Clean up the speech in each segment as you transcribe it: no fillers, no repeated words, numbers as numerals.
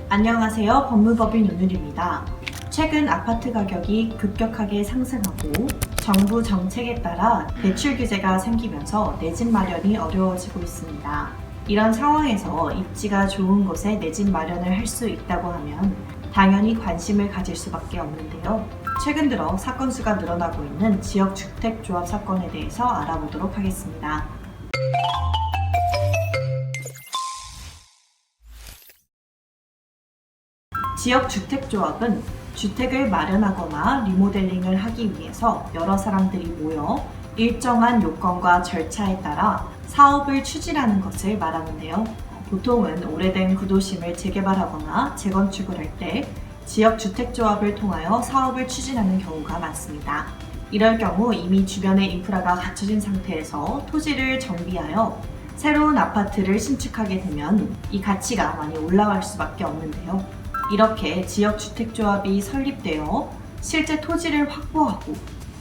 안녕하세요. 법무법인 윤율입니다. 최근 아파트 가격이 급격하게 상승하고 정부 정책에 따라 대출 규제가 생기면서 내 집 마련이 어려워지고 있습니다. 이런 상황에서 입지가 좋은 곳에 내 집 마련을 할 수 있다고 하면 당연히 관심을 가질 수밖에 없는데요. 최근 들어 사건 수가 늘어나고 있는 지역주택조합 사건에 대해서 알아보도록 하겠습니다. 지역주택조합은 주택을 마련하거나 리모델링을 하기 위해서 여러 사람들이 모여 일정한 요건과 절차에 따라 사업을 추진하는 것을 말하는데요. 보통은 오래된 구도심을 재개발하거나 재건축을 할 때 지역주택조합을 통하여 사업을 추진하는 경우가 많습니다. 이럴 경우 이미 주변의 인프라가 갖춰진 상태에서 토지를 정비하여 새로운 아파트를 신축하게 되면 이 가치가 많이 올라갈 수밖에 없는데요. 이렇게 지역주택조합이 설립되어 실제 토지를 확보하고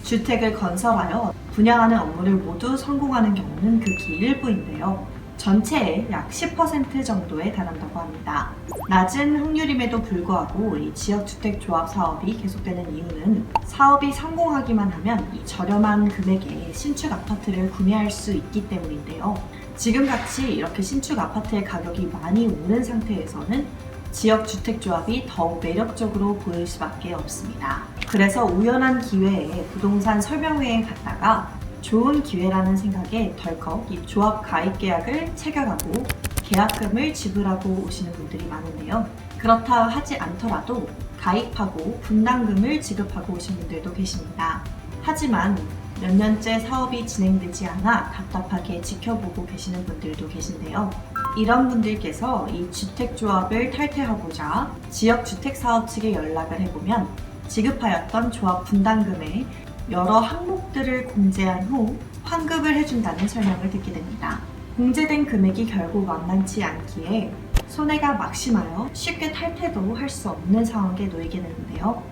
주택을 건설하여 분양하는 업무를 모두 성공하는 경우는 극히 일부인데요. 전체의 약 10% 정도에 달한다고 합니다. 낮은 확률임에도 불구하고 이 지역주택조합 사업이 계속되는 이유는 사업이 성공하기만 하면 이 저렴한 금액에 신축 아파트를 구매할 수 있기 때문인데요. 지금같이 이렇게 신축 아파트의 가격이 많이 오른 상태에서는 지역주택조합이 더욱 매력적으로 보일 수밖에 없습니다. 그래서 우연한 기회에 부동산 설명회에 갔다가 좋은 기회라는 생각에 덜컥 이 조합 가입 계약을 체결하고 계약금을 지불하고 오시는 분들이 많은데요. 그렇다 하지 않더라도 가입하고 분담금을 지급하고 오신 분들도 계십니다. 하지만 몇 년째 사업이 진행되지 않아 답답하게 지켜보고 계시는 분들도 계신데요. 이런 분들께서 이 주택조합을 탈퇴하고자 지역주택사업 측에 연락을 해보면 지급하였던 조합 분담금의 여러 항목들을 공제한 후 환급을 해준다는 설명을 듣게 됩니다. 공제된 금액이 결국 만만치 않기에 손해가 막심하여 쉽게 탈퇴도 할 수 없는 상황에 놓이게 되는데요.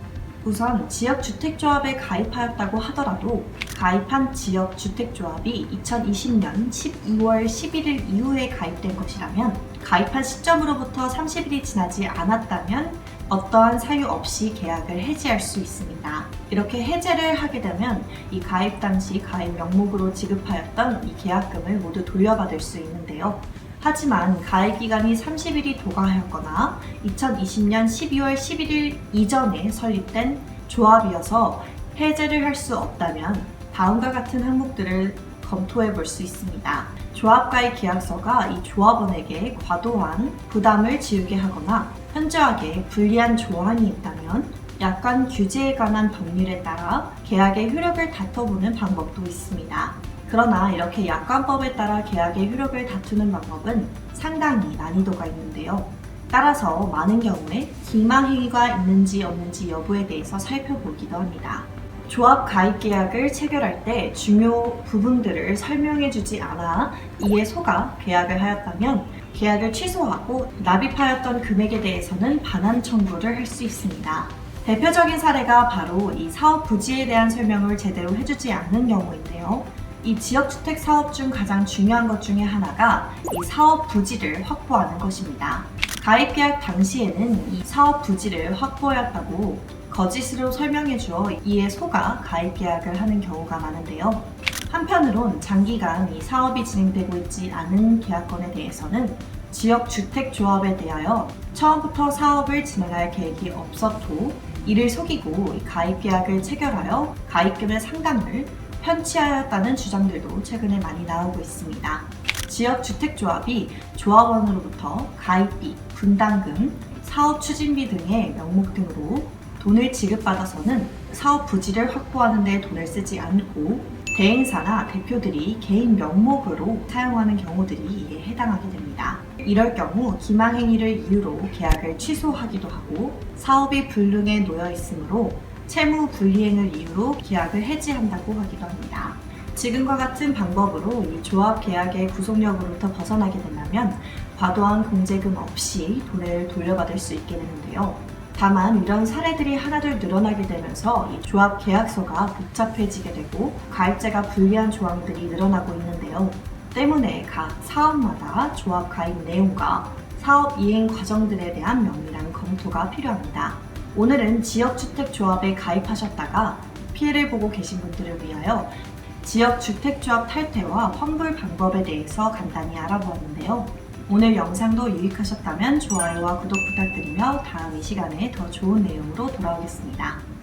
우선 지역주택조합에 가입하였다고 하더라도 가입한 지역주택조합이 2020년 12월 11일 이후에 가입된 것이라면 가입한 시점으로부터 30일이 지나지 않았다면 어떠한 사유 없이 계약을 해지할 수 있습니다. 이렇게 해제를 하게 되면 이 가입 당시 가입 명목으로 지급하였던 이 계약금을 모두 돌려받을 수 있는데요. 하지만 가입 기간이 30일이 도과하였거나 2020년 12월 11일 이전에 설립된 조합이어서 해제를 할 수 없다면 다음과 같은 항목들을 검토해 볼 수 있습니다. 조합 가입 계약서가 이 조합원에게 과도한 부담을 지우게 하거나 현저하게 불리한 조항이 있다면 약관 규제에 관한 법률에 따라 계약의 효력을 다퉈보는 방법도 있습니다. 그러나 이렇게 약관법에 따라 계약의 효력을 다투는 방법은 상당히 난이도가 있는데요. 따라서 많은 경우에 기망행위가 있는지 없는지 여부에 대해서 살펴보기도 합니다. 조합 가입 계약을 체결할 때 중요 부분들을 설명해주지 않아 이에 속아 계약을 하였다면 계약을 취소하고 납입하였던 금액에 대해서는 반환 청구를 할 수 있습니다. 대표적인 사례가 바로 이 사업 부지에 대한 설명을 제대로 해주지 않는 경우인데요. 이 지역주택 사업 중 가장 중요한 것 중에 하나가 이 사업 부지를 확보하는 것입니다. 가입 계약 당시에는 이 사업 부지를 확보하였다고 거짓으로 설명해 주어 이에 속아 가입 계약을 하는 경우가 많은데요. 한편으론 장기간 이 사업이 진행되고 있지 않은 계약건에 대해서는 지역주택조합에 대하여 처음부터 사업을 진행할 계획이 없었고 이를 속이고 가입 계약을 체결하여 가입금의 상당을 편취하였다는 주장들도 최근에 많이 나오고 있습니다. 지역주택조합이 조합원으로부터 가입비, 분담금, 사업 추진비 등의 명목 등으로 돈을 지급받아서는 사업 부지를 확보하는 데 돈을 쓰지 않고 대행사나 대표들이 개인 명목으로 사용하는 경우들이 이에 해당하게 됩니다. 이럴 경우 기망행위를 이유로 계약을 취소하기도 하고 사업이 불능에 놓여 있으므로 채무 불이행을 이유로 계약을 해지한다고 하기도 합니다. 지금과 같은 방법으로 이 조합 계약의 구속력으로부터 벗어나게 된다면 과도한 공제금 없이 돈을 돌려받을 수 있게 되는데요. 다만 이런 사례들이 하나둘 늘어나게 되면서 이 조합 계약서가 복잡해지게 되고 가입자가 불리한 조항들이 늘어나고 있는데요. 때문에 각 사업마다 조합 가입 내용과 사업 이행 과정들에 대한 면밀한 검토가 필요합니다. 오늘은 지역주택조합에 가입하셨다가 피해를 보고 계신 분들을 위하여 지역주택조합 탈퇴와 환불 방법에 대해서 간단히 알아보았는데요. 오늘 영상도 유익하셨다면 좋아요와 구독 부탁드리며 다음 이 시간에 더 좋은 내용으로 돌아오겠습니다.